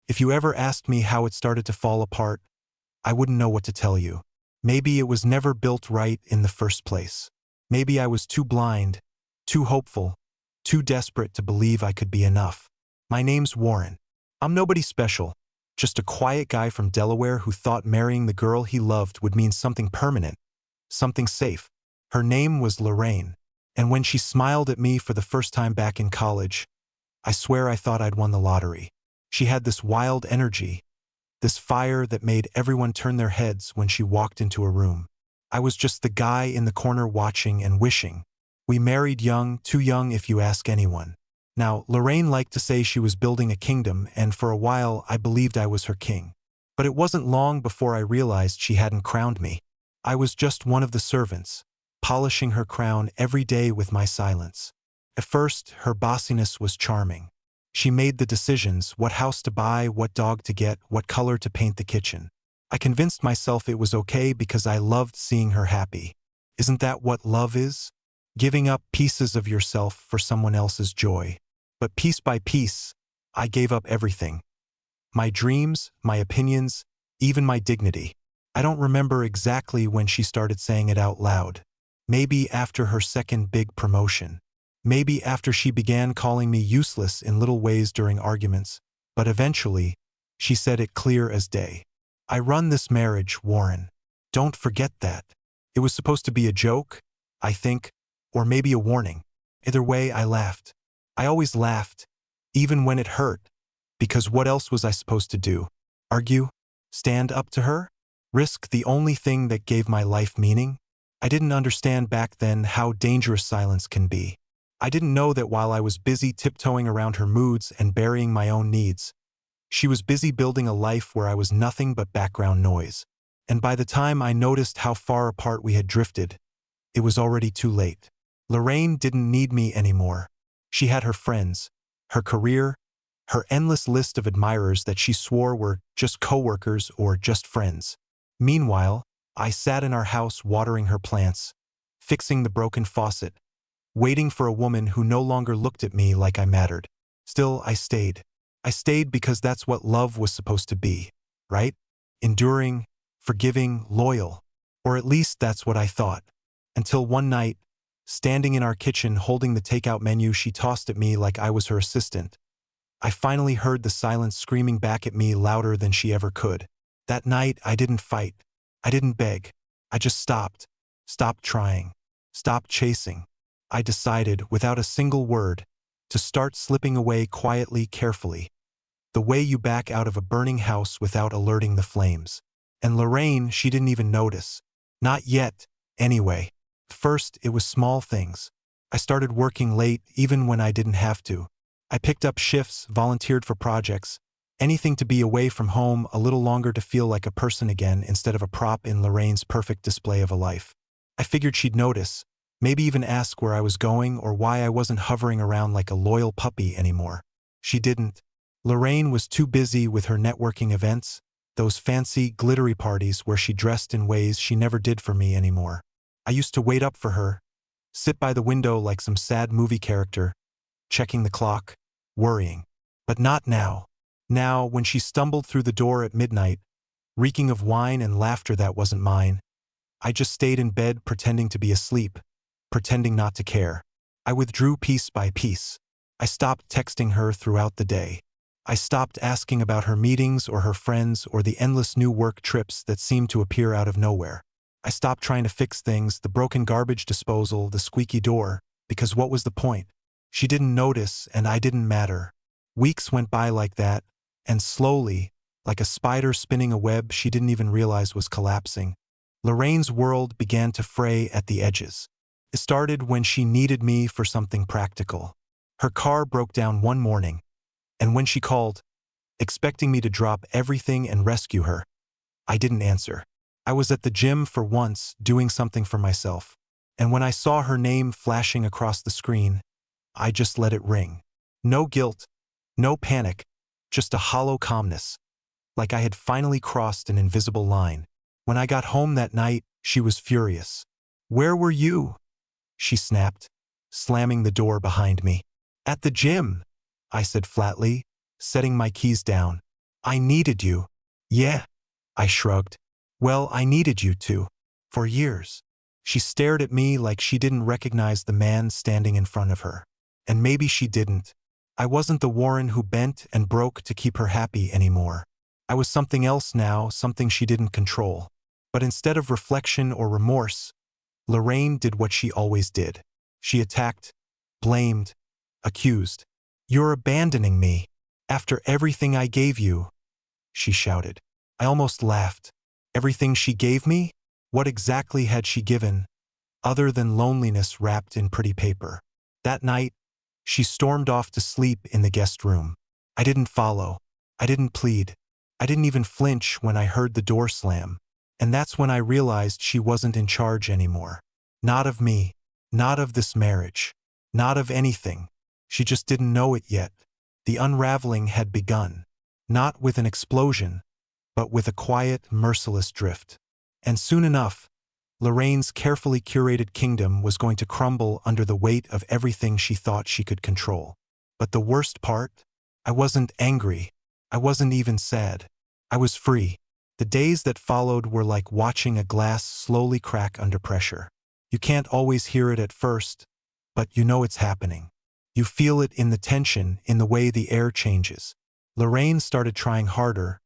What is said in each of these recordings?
If you ever asked me how it started to fall apart, I wouldn't know what to tell you. Maybe it was never built right in the first place. Maybe I was too blind, too hopeful, too desperate to believe I could be enough. My name's Warren. I'm nobody special, just a quiet guy from Delaware who thought marrying the girl he loved would mean something permanent, something safe. Her name was Lorraine, and when she smiled at me for the first time back in college, I swear I thought I'd won the lottery. She had this wild energy, this fire that made everyone turn their heads when she walked into a room. I was just the guy in the corner watching and wishing. We married young, too young if you ask anyone. Now, Lorraine liked to say she was building a kingdom, and for a while I believed I was her king. But it wasn't long before I realized she hadn't crowned me. I was just one of the servants, polishing her crown every day with my silence. At first, her bossiness was charming. She made the decisions, what house to buy, what dog to get, what color to paint the kitchen. I convinced myself it was okay because I loved seeing her happy. Isn't that what love is? Giving up pieces of yourself for someone else's joy. But piece by piece, I gave up everything. My dreams, my opinions, even my dignity. I don't remember exactly when she started saying it out loud. Maybe after her second big promotion. Maybe after she began calling me useless in little ways during arguments. But eventually, she said it clear as day. I run this marriage, Warren. Don't forget that. It was supposed to be a joke, I think, or maybe a warning. Either way, I laughed. I always laughed, even when it hurt, because what else was I supposed to do? Argue? Stand up to her? Risk the only thing that gave my life meaning? I didn't understand back then how dangerous silence can be. I didn't know that while I was busy tiptoeing around her moods and burying my own needs, she was busy building a life where I was nothing but background noise. And by the time I noticed how far apart we had drifted, it was already too late. Lorraine didn't need me anymore. She had her friends, her career, her endless list of admirers that she swore were just coworkers or just friends. Meanwhile, I sat in our house watering her plants, fixing the broken faucet, waiting for a woman who no longer looked at me like I mattered. Still, I stayed. I stayed because that's what love was supposed to be, right? Enduring, forgiving, loyal. Or at least that's what I thought. Until one night, standing in our kitchen holding the takeout menu she tossed at me like I was her assistant, I finally heard the silence screaming back at me louder than she ever could. That night, I didn't fight. I didn't beg. I just stopped. Stopped trying. Stopped chasing. I decided, without a single word, to start slipping away quietly, carefully. The way you back out of a burning house without alerting the flames. And Lorraine, she didn't even notice. Not yet, anyway. First, it was small things. I started working late even when I didn't have to. I picked up shifts, volunteered for projects, anything to be away from home a little longer to feel like a person again instead of a prop in Lorraine's perfect display of a life. I figured she'd notice, maybe even ask where I was going or why I wasn't hovering around like a loyal puppy anymore. She didn't. Lorraine was too busy with her networking events, those fancy, glittery parties where she dressed in ways she never did for me anymore. I used to wait up for her, sit by the window like some sad movie character, checking the clock, worrying. But not now. Now, when she stumbled through the door at midnight, reeking of wine and laughter that wasn't mine, I just stayed in bed pretending to be asleep, pretending not to care. I withdrew piece by piece. I stopped texting her throughout the day. I stopped asking about her meetings or her friends or the endless new work trips that seemed to appear out of nowhere. I stopped trying to fix things, the broken garbage disposal, the squeaky door, because what was the point? She didn't notice and I didn't matter. Weeks went by like that, and slowly, like a spider spinning a web she didn't even realize was collapsing, Lorraine's world began to fray at the edges. It started when she needed me for something practical. Her car broke down one morning, and when she called, expecting me to drop everything and rescue her, I didn't answer. I was at the gym for once, doing something for myself, and when I saw her name flashing across the screen, I just let it ring. No guilt, no panic, just a hollow calmness, like I had finally crossed an invisible line. When I got home that night, she was furious. "Where were you?" she snapped, slamming the door behind me. "At the gym," I said flatly, setting my keys down. I needed you. Yeah, I shrugged. Well, I needed you too. For years. She stared at me like she didn't recognize the man standing in front of her. And maybe she didn't. I wasn't the Warren who bent and broke to keep her happy anymore. I was something else now, something she didn't control. But instead of reflection or remorse, Lorraine did what she always did. She attacked, blamed, accused. You're abandoning me. After everything I gave you, she shouted. I almost laughed. Everything she gave me? What exactly had she given, other than loneliness wrapped in pretty paper? That night, she stormed off to sleep in the guest room. I didn't follow. I didn't plead. I didn't even flinch when I heard the door slam. And that's when I realized she wasn't in charge anymore. Not of me. Not of this marriage. Not of anything. She just didn't know it yet. The unraveling had begun. Not with an explosion, but with a quiet, merciless drift. And soon enough, Lorraine's carefully curated kingdom was going to crumble under the weight of everything she thought she could control. But the worst part? I wasn't angry. I wasn't even sad. I was free. The days that followed were like watching a glass slowly crack under pressure. You can't always hear it at first, but you know it's happening. You feel it in the tension, in the way the air changes. Lorraine started trying harder,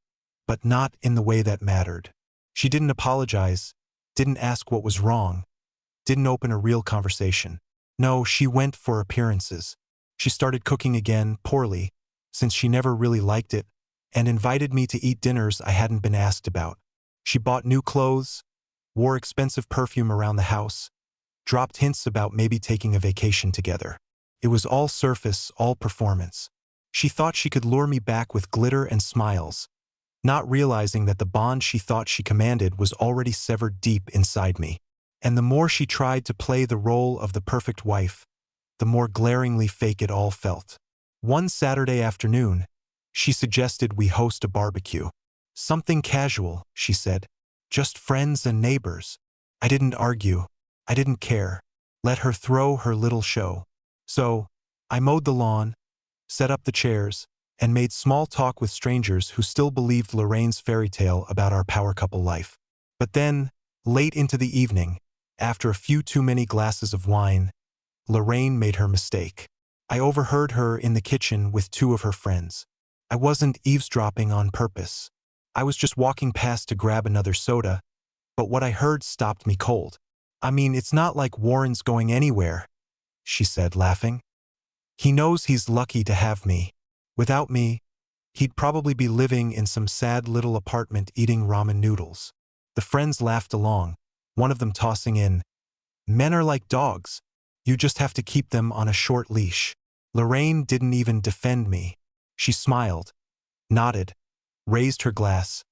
but not in the way that mattered. She didn't apologize, didn't ask what was wrong, didn't open a real conversation. No, she went for appearances. She started cooking again, poorly, since she never really liked it, and invited me to eat dinners I hadn't been asked about. She bought new clothes, wore expensive perfume around the house, dropped hints about maybe taking a vacation together. It was all surface, all performance. She thought she could lure me back with glitter and smiles, not realizing that the bond she thought she commanded was already severed deep inside me. And the more she tried to play the role of the perfect wife, the more glaringly fake it all felt. One Saturday afternoon, she suggested we host a barbecue. Something casual, she said. Just friends and neighbors. I didn't argue. I didn't care. Let her throw her little show. So, I mowed the lawn, set up the chairs, and made small talk with strangers who still believed Lorraine's fairy tale about our power couple life. But then, late into the evening, after a few too many glasses of wine, Lorraine made her mistake. I overheard her in the kitchen with two of her friends. I wasn't eavesdropping on purpose. I was just walking past to grab another soda, but what I heard stopped me cold. I mean, it's not like Warren's going anywhere, she said, laughing. He knows he's lucky to have me. Without me, he'd probably be living in some sad little apartment eating ramen noodles. The friends laughed along, one of them tossing in, "Men are like dogs. You just have to keep them on a short leash." Lorraine didn't even defend me. She smiled, nodded, raised her glass,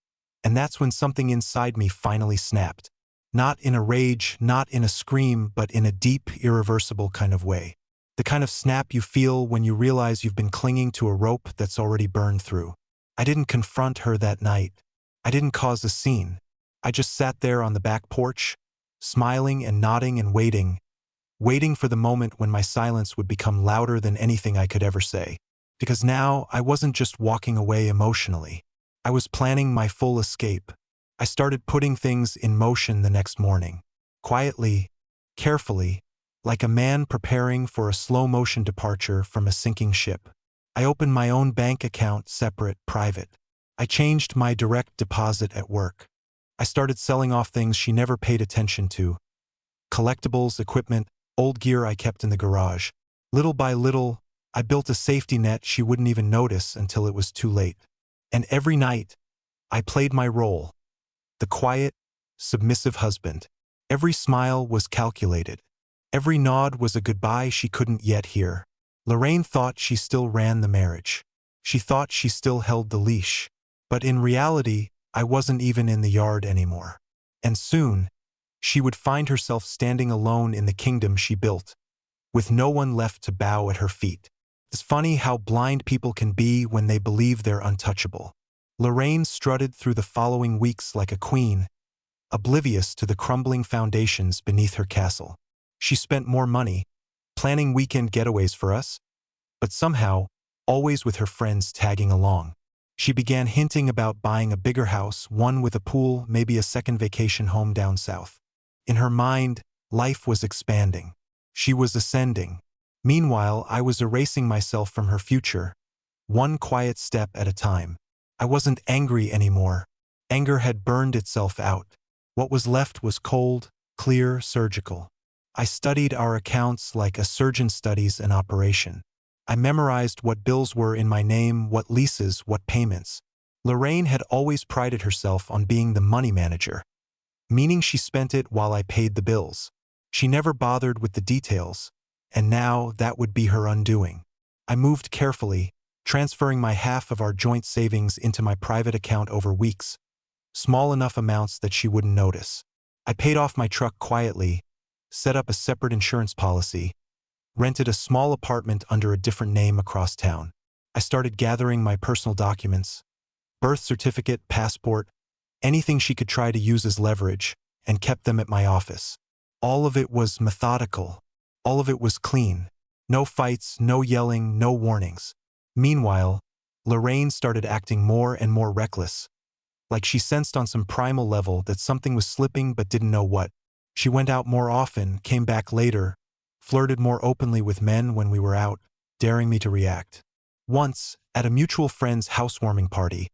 and that's when something inside me finally snapped. Not in a rage, not in a scream, but in a deep, irreversible kind of way. The kind of snap you feel when you realize you've been clinging to a rope that's already burned through. I didn't confront her that night. I didn't cause a scene. I just sat there on the back porch, smiling and nodding and waiting for the moment when my silence would become louder than anything I could ever say. Because now I wasn't just walking away emotionally. I was planning my full escape. I started putting things in motion the next morning. Quietly, carefully, like a man preparing for a slow-motion departure from a sinking ship. I opened my own bank account, separate, private. I changed my direct deposit at work. I started selling off things she never paid attention to. Collectibles, equipment, old gear I kept in the garage. Little by little, I built a safety net she wouldn't even notice until it was too late. And every night, I played my role. The quiet, submissive husband. Every smile was calculated. Every nod was a goodbye she couldn't yet hear. Lorraine thought she still ran the marriage. She thought she still held the leash. But in reality, I wasn't even in the yard anymore. And soon, she would find herself standing alone in the kingdom she built, with no one left to bow at her feet. It's funny how blind people can be when they believe they're untouchable. Lorraine strutted through the following weeks like a queen, oblivious to the crumbling foundations beneath her castle. She spent more money, planning weekend getaways for us, but somehow, always with her friends tagging along. She began hinting about buying a bigger house, one with a pool, maybe a second vacation home down south. In her mind, life was expanding. She was ascending. Meanwhile, I was erasing myself from her future, one quiet step at a time. I wasn't angry anymore. Anger had burned itself out. What was left was cold, clear, surgical. I studied our accounts like a surgeon studies an operation. I memorized what bills were in my name, what leases, what payments. Lorraine had always prided herself on being the money manager, meaning she spent it while I paid the bills. She never bothered with the details, and now that would be her undoing. I moved carefully, transferring my half of our joint savings into my private account over weeks, small enough amounts that she wouldn't notice. I paid off my truck quietly, set up a separate insurance policy, rented a small apartment under a different name across town. I started gathering my personal documents, birth certificate, passport, anything she could try to use as leverage, and kept them at my office. All of it was methodical. All of it was clean. No fights, no yelling, no warnings. Meanwhile, Lorraine started acting more and more reckless, like she sensed on some primal level that something was slipping but didn't know what. She went out more often, came back later, flirted more openly with men when we were out, daring me to react. Once, at a mutual friend's housewarming party,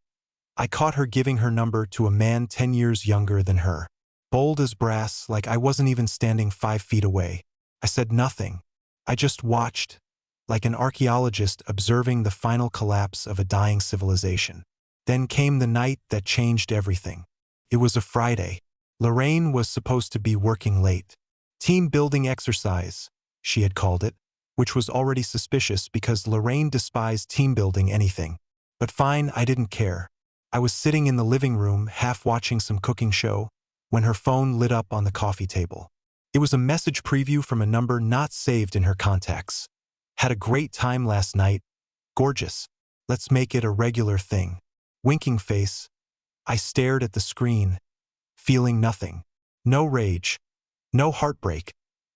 I caught her giving her number to a man 10 years younger than her. Bold as brass, like I wasn't even standing 5 feet away. I said nothing. I just watched, like an archaeologist observing the final collapse of a dying civilization. Then came the night that changed everything. It was a Friday. Lorraine was supposed to be working late. Team building exercise, she had called it, which was already suspicious because Lorraine despised team building anything. But fine, I didn't care. I was sitting in the living room, half watching some cooking show, when her phone lit up on the coffee table. It was a message preview from a number not saved in her contacts. Had a great time last night. Gorgeous. Let's make it a regular thing. Winking face. I stared at the screen, feeling nothing. No rage. No heartbreak.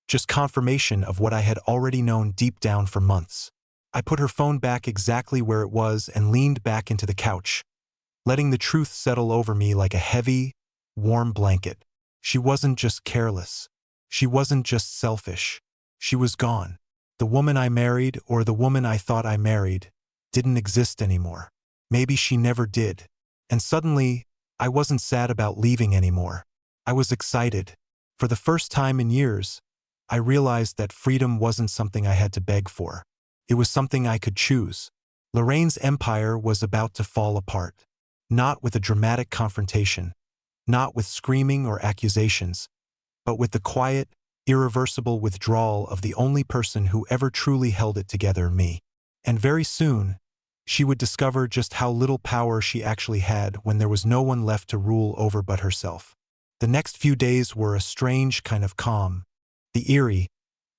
Just confirmation of what I had already known deep down for months. I put her phone back exactly where it was and leaned back into the couch, letting the truth settle over me like a heavy, warm blanket. She wasn't just careless. She wasn't just selfish. She was gone. The woman I married, or the woman I thought I married, didn't exist anymore. Maybe she never did. And suddenly, I wasn't sad about leaving anymore. I was excited. For the first time in years, I realized that freedom wasn't something I had to beg for. It was something I could choose. Lorraine's empire was about to fall apart. Not with a dramatic confrontation, not with screaming or accusations, but with the quiet, irreversible withdrawal of the only person who ever truly held it together, me. And very soon, she would discover just how little power she actually had when there was no one left to rule over but herself. The next few days were a strange kind of calm, the eerie,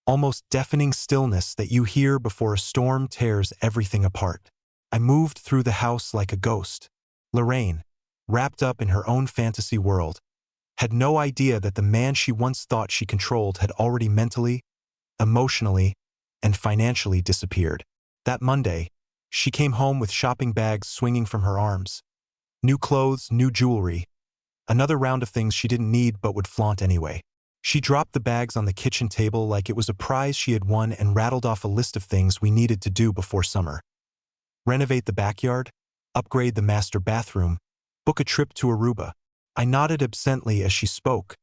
almost deafening stillness that you hear before a storm tears everything apart. I moved through the house like a ghost. Lorraine, wrapped up in her own fantasy world, had no idea that the man she once thought she controlled had already mentally, emotionally, and financially disappeared. That Monday, she came home with shopping bags swinging from her arms. New clothes, new jewelry. Another round of things she didn't need but would flaunt anyway. She dropped the bags on the kitchen table like it was a prize she had won and rattled off a list of things we needed to do before summer. Renovate the backyard, upgrade the master bathroom, book a trip to Aruba. I nodded absently as she spoke,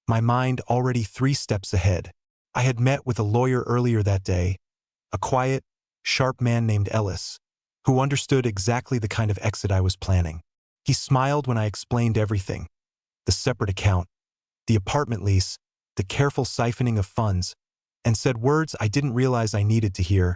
my mind already 3 steps ahead. I had met with a lawyer earlier that day, a quiet, sharp man named Ellis, who understood exactly the kind of exit I was planning. He smiled when I explained everything: the separate account, the apartment lease, the careful siphoning of funds, and said words I didn't realize I needed to hear.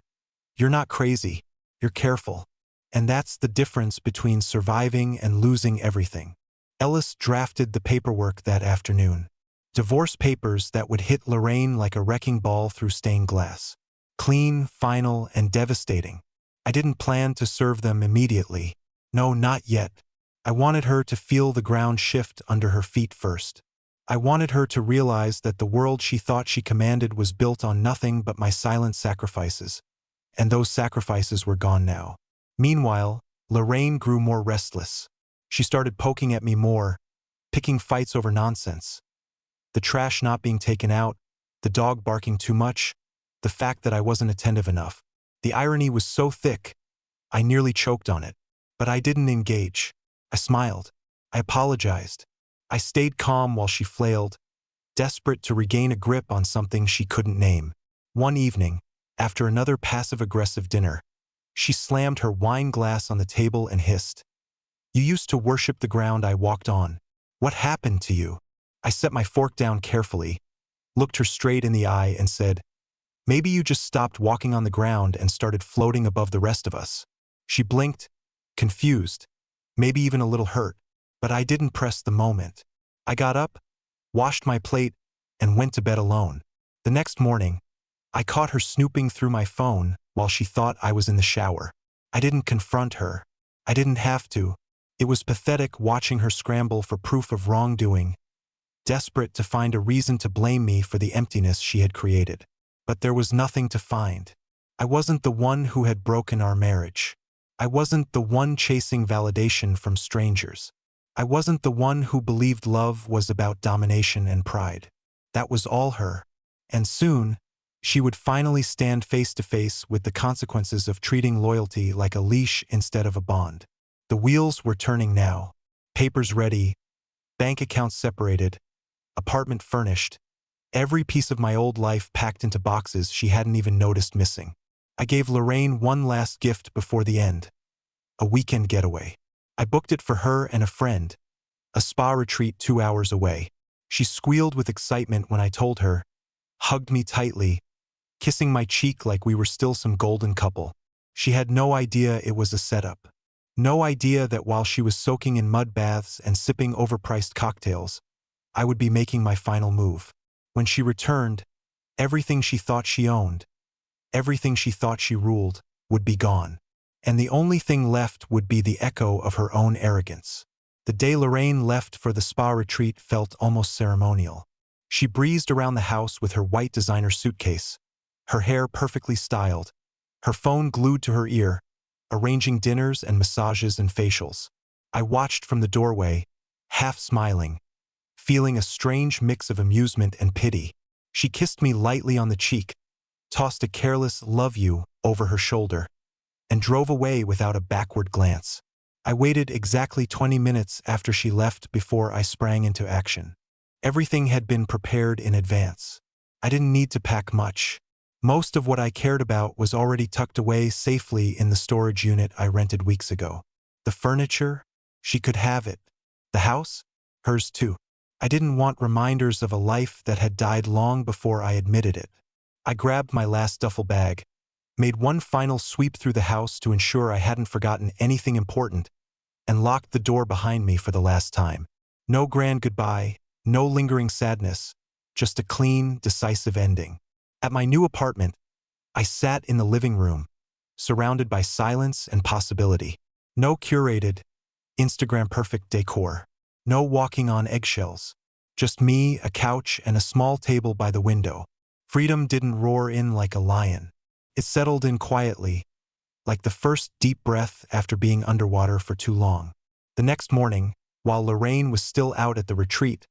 You're not crazy, you're careful. And that's the difference between surviving and losing everything. Ellis drafted the paperwork that afternoon. Divorce papers that would hit Lorraine like a wrecking ball through stained glass. Clean, final, and devastating. I didn't plan to serve them immediately. No, not yet. I wanted her to feel the ground shift under her feet first. I wanted her to realize that the world she thought she commanded was built on nothing but my silent sacrifices. And those sacrifices were gone now. Meanwhile, Lorraine grew more restless. She started poking at me more, picking fights over nonsense. The trash not being taken out, the dog barking too much, the fact that I wasn't attentive enough. The irony was so thick, I nearly choked on it. But I didn't engage. I smiled. I apologized. I stayed calm while she flailed, desperate to regain a grip on something she couldn't name. One evening, after another passive-aggressive dinner, she slammed her wine glass on the table and hissed, "You used to worship the ground I walked on. What happened to you?" I set my fork down carefully, looked her straight in the eye and said, "Maybe you just stopped walking on the ground and started floating above the rest of us." She blinked, confused, maybe even a little hurt, but I didn't press the moment. I got up, washed my plate, and went to bed alone. The next morning, I caught her snooping through my phone while she thought I was in the shower. I didn't confront her. I didn't have to. It was pathetic watching her scramble for proof of wrongdoing, desperate to find a reason to blame me for the emptiness she had created. But there was nothing to find. I wasn't the one who had broken our marriage. I wasn't the one chasing validation from strangers. I wasn't the one who believed love was about domination and pride. That was all her. And soon, she would finally stand face to face with the consequences of treating loyalty like a leash instead of a bond. The wheels were turning now. Papers ready, bank accounts separated, apartment furnished, every piece of my old life packed into boxes she hadn't even noticed missing. I gave Lorraine one last gift before the end, a weekend getaway. I booked it for her and a friend, a spa retreat 2 hours away. She squealed with excitement when I told her, hugged me tightly, kissing my cheek like we were still some golden couple. She had no idea it was a setup. No idea that while she was soaking in mud baths and sipping overpriced cocktails, I would be making my final move. When she returned, everything she thought she owned, everything she thought she ruled, would be gone. And the only thing left would be the echo of her own arrogance. The day Lorraine left for the spa retreat felt almost ceremonial. She breezed around the house with her white designer suitcase, her hair perfectly styled, her phone glued to her ear, arranging dinners and massages and facials. I watched from the doorway, half smiling, feeling a strange mix of amusement and pity. She kissed me lightly on the cheek, tossed a careless "love you" over her shoulder, and drove away without a backward glance. I waited exactly 20 minutes after she left before I sprang into action. Everything had been prepared in advance. I didn't need to pack much. Most of what I cared about was already tucked away safely in the storage unit I rented weeks ago. The furniture? She could have it. The house? Hers too. I didn't want reminders of a life that had died long before I admitted it. I grabbed my last duffel bag, made one final sweep through the house to ensure I hadn't forgotten anything important, and locked the door behind me for the last time. No grand goodbye, no lingering sadness, just a clean, decisive ending. At my new apartment, I sat in the living room, surrounded by silence and possibility. No curated, Instagram-perfect decor. No walking on eggshells. Just me, a couch, and a small table by the window. Freedom didn't roar in like a lion. It settled in quietly, like the first deep breath after being underwater for too long. The next morning, while Lorraine was still out at the retreat,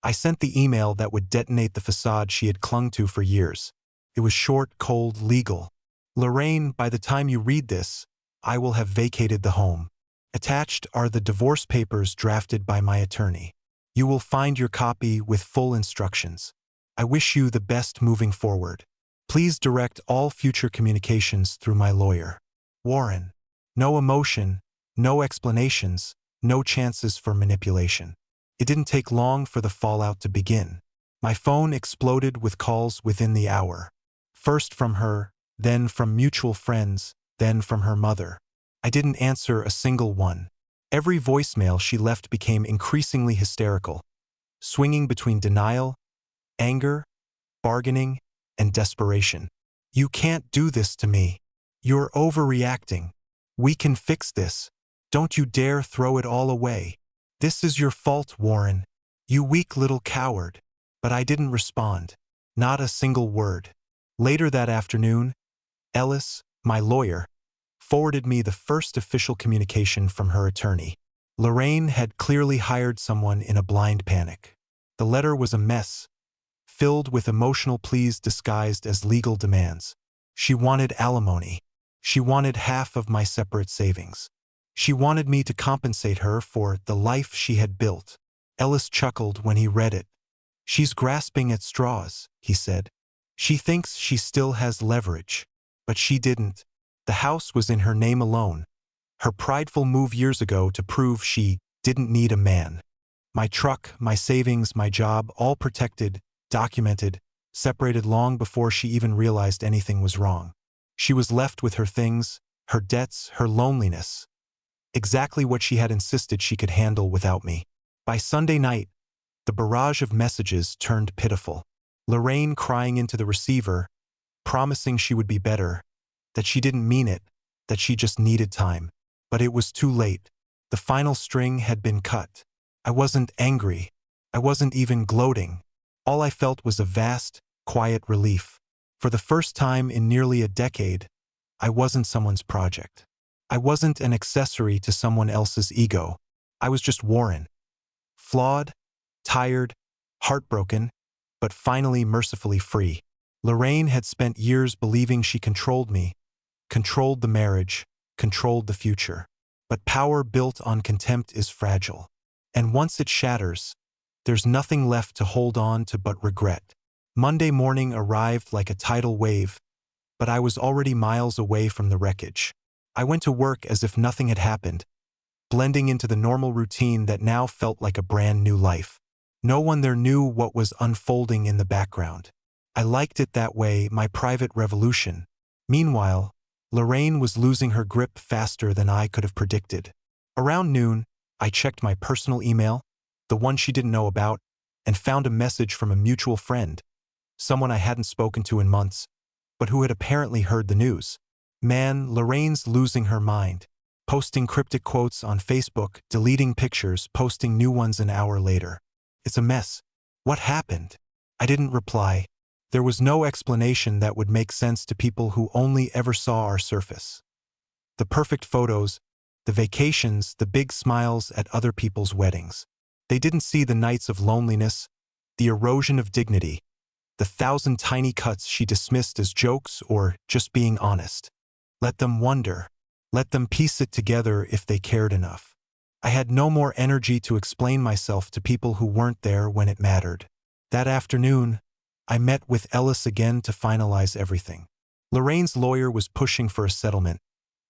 I sent the email that would detonate the facade she had clung to for years. It was short, cold, legal. Lorraine, by the time you read this, I will have vacated the home. Attached are the divorce papers drafted by my attorney. You will find your copy with full instructions. I wish you the best moving forward. Please direct all future communications through my lawyer, Warren. No emotion, no explanations, no chances for manipulation. It didn't take long for the fallout to begin. My phone exploded with calls within the hour. First from her, then from mutual friends, then from her mother. I didn't answer a single one. Every voicemail she left became increasingly hysterical, swinging between denial, anger, bargaining, and desperation. "You can't do this to me. You're overreacting. We can fix this. Don't you dare throw it all away. This is your fault, Warren. You weak little coward." But I didn't respond. Not a single word. Later that afternoon, Ellis, my lawyer, forwarded me the first official communication from her attorney. Lorraine had clearly hired someone in a blind panic. The letter was a mess, filled with emotional pleas disguised as legal demands. She wanted alimony. She wanted half of my separate savings. She wanted me to compensate her for the life she had built. Ellis chuckled when he read it. "She's grasping at straws," he said. "She thinks she still has leverage." But she didn't. The house was in her name alone. Her prideful move years ago to prove she didn't need a man. My truck, my savings, my job, all protected, documented, separated long before she even realized anything was wrong. She was left with her things, her debts, her loneliness. Exactly what she had insisted she could handle without me. By Sunday night, the barrage of messages turned pitiful. Lorraine crying into the receiver, promising she would be better, that she didn't mean it, that she just needed time. But it was too late. The final string had been cut. I wasn't angry. I wasn't even gloating. All I felt was a vast, quiet relief. For the first time in nearly a decade, I wasn't someone's project. I wasn't an accessory to someone else's ego. I was just Warren. Flawed, tired, heartbroken, but finally mercifully free. Lorraine had spent years believing she controlled me, controlled the marriage, controlled the future. But power built on contempt is fragile. And once it shatters, there's nothing left to hold on to but regret. Monday morning arrived like a tidal wave, but I was already miles away from the wreckage. I went to work as if nothing had happened, blending into the normal routine that now felt like a brand new life. No one there knew what was unfolding in the background. I liked it that way, my private revolution. Meanwhile, Lorraine was losing her grip faster than I could have predicted. Around noon, I checked my personal email, the one she didn't know about, and found a message from a mutual friend, someone I hadn't spoken to in months, but who had apparently heard the news. Man, Lorraine's losing her mind. Posting cryptic quotes on Facebook, deleting pictures, posting new ones an hour later. It's a mess. What happened? I didn't reply. There was no explanation that would make sense to people who only ever saw our surface. The perfect photos, the vacations, the big smiles at other people's weddings. They didn't see the nights of loneliness, the erosion of dignity, the 1,000 tiny cuts she dismissed as jokes or just being honest. Let them wonder. Let them piece it together if they cared enough. I had no more energy to explain myself to people who weren't there when it mattered. That afternoon, I met with Ellis again to finalize everything. Lorraine's lawyer was pushing for a settlement,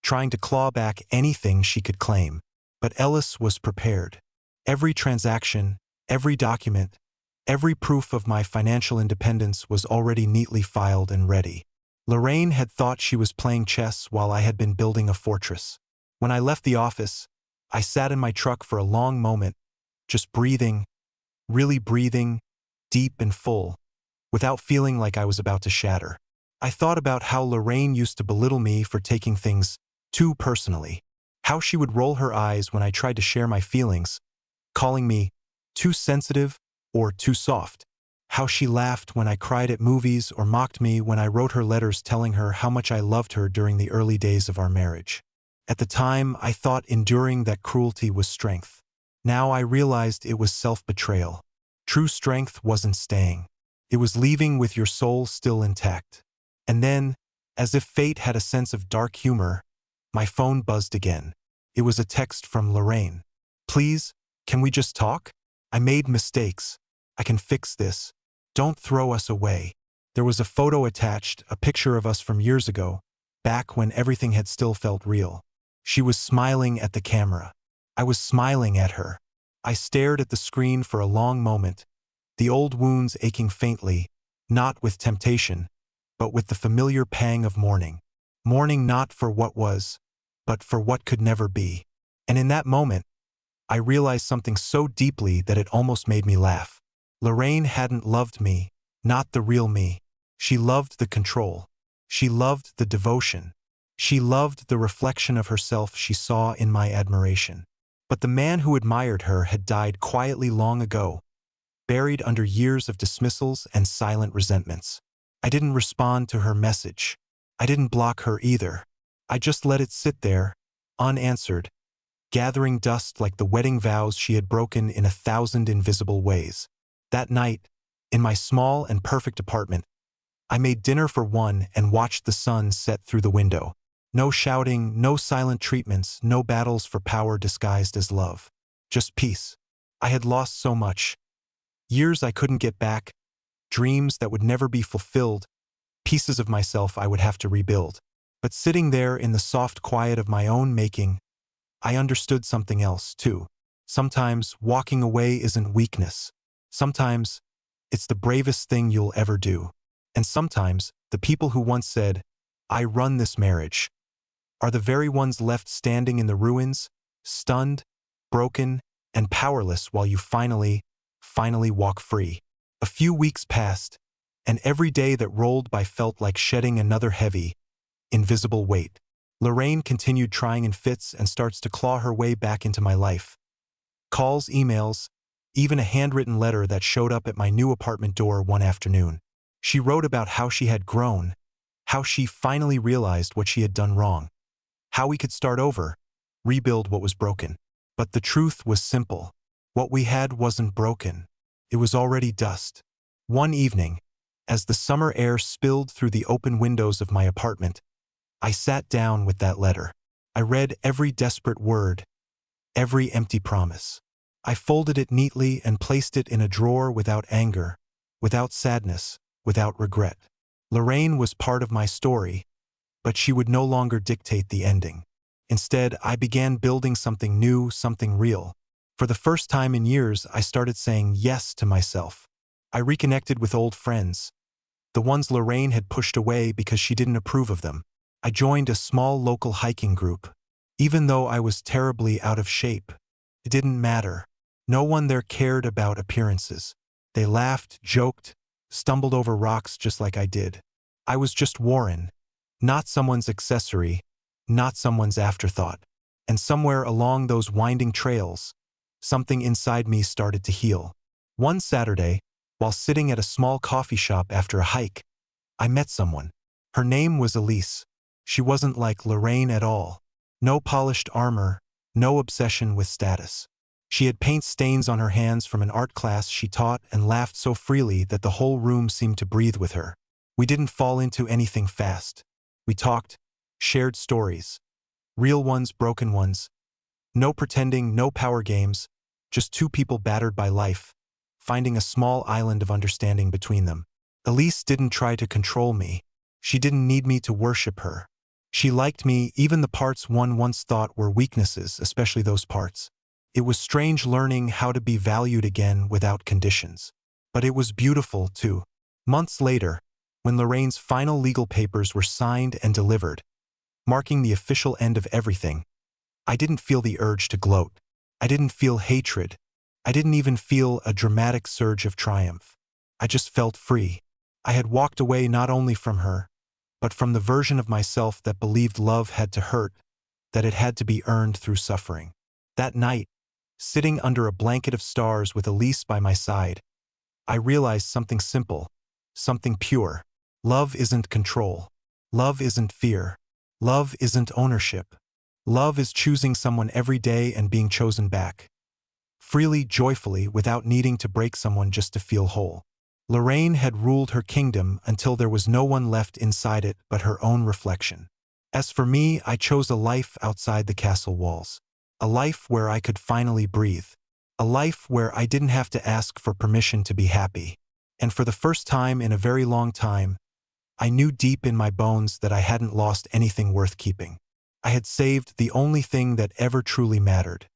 trying to claw back anything she could claim. But Ellis was prepared. Every transaction, every document, every proof of my financial independence was already neatly filed and ready. Lorraine had thought she was playing chess while I had been building a fortress. When I left the office, I sat in my truck for a long moment, just breathing, really breathing, deep and full, without feeling like I was about to shatter. I thought about how Lorraine used to belittle me for taking things too personally, how she would roll her eyes when I tried to share my feelings, calling me too sensitive or too soft, how she laughed when I cried at movies or mocked me when I wrote her letters telling her how much I loved her during the early days of our marriage. At the time, I thought enduring that cruelty was strength. Now I realized it was self-betrayal. True strength wasn't staying. It was leaving with your soul still intact. And then, as if fate had a sense of dark humor, my phone buzzed again. It was a text from Lorraine. "Please, can we just talk? I made mistakes. I can fix this. Don't throw us away." There was a photo attached, a picture of us from years ago, back when everything had still felt real. She was smiling at the camera. I was smiling at her. I stared at the screen for a long moment, the old wounds aching faintly, not with temptation, but with the familiar pang of mourning. Mourning not for what was, but for what could never be. And in that moment, I realized something so deeply that it almost made me laugh. Lorraine hadn't loved me, not the real me. She loved the control. She loved the devotion. She loved the reflection of herself she saw in my admiration. But the man who admired her had died quietly long ago, buried under years of dismissals and silent resentments. I didn't respond to her message. I didn't block her either. I just let it sit there, unanswered, gathering dust like the wedding vows she had broken in 1,000 invisible ways. That night, in my small and perfect apartment, I made dinner for one and watched the sun set through the window. No shouting, no silent treatments, no battles for power disguised as love. Just peace. I had lost so much. Years I couldn't get back, dreams that would never be fulfilled, pieces of myself I would have to rebuild. But sitting there in the soft quiet of my own making, I understood something else, too. Sometimes walking away isn't weakness. Sometimes it's the bravest thing you'll ever do. And sometimes the people who once said, "I run this marriage," are the very ones left standing in the ruins, stunned, broken, and powerless while you finally walk free. A few weeks passed, and every day that rolled by felt like shedding another heavy, invisible weight. Lorraine continued trying in fits and starts to claw her way back into my life. Calls, emails, even a handwritten letter that showed up at my new apartment door one afternoon. She wrote about how she had grown, how she finally realized what she had done wrong, how we could start over, rebuild what was broken. But the truth was simple. What we had wasn't broken. It was already dust. One evening, as the summer air spilled through the open windows of my apartment, I sat down with that letter. I read every desperate word, every empty promise. I folded it neatly and placed it in a drawer without anger, without sadness, without regret. Lorraine was part of my story, but she would no longer dictate the ending. Instead, I began building something new, something real. For the first time in years, I started saying yes to myself. I reconnected with old friends, the ones Lorraine had pushed away because she didn't approve of them. I joined a small local hiking group. Even though I was terribly out of shape, it didn't matter. No one there cared about appearances. They laughed, joked, stumbled over rocks just like I did. I was just Warren, not someone's accessory, not someone's afterthought. And somewhere along those winding trails, something inside me started to heal. One Saturday, while sitting at a small coffee shop after a hike, I met someone. Her name was Elise. She wasn't like Lorraine at all. No polished armor, no obsession with status. She had paint stains on her hands from an art class she taught and laughed so freely that the whole room seemed to breathe with her. We didn't fall into anything fast. We talked, shared stories. Real ones, broken ones. No pretending, no power games. Just two people battered by life, finding a small island of understanding between them. Elise didn't try to control me. She didn't need me to worship her. She liked me, even the parts one once thought were weaknesses, especially those parts. It was strange learning how to be valued again without conditions. But it was beautiful, too. Months later, when Lorraine's final legal papers were signed and delivered, marking the official end of everything, I didn't feel the urge to gloat. I didn't feel hatred. I didn't even feel a dramatic surge of triumph. I just felt free. I had walked away not only from her, but from the version of myself that believed love had to hurt, that it had to be earned through suffering. That night, sitting under a blanket of stars with Elise by my side, I realized something simple, something pure. Love isn't control. Love isn't fear. Love isn't ownership. Love is choosing someone every day and being chosen back. Freely, joyfully, without needing to break someone just to feel whole. Lorraine had ruled her kingdom until there was no one left inside it but her own reflection. As for me, I chose a life outside the castle walls. A life where I could finally breathe. A life where I didn't have to ask for permission to be happy. And for the first time in a very long time, I knew deep in my bones that I hadn't lost anything worth keeping. I had saved the only thing that ever truly mattered.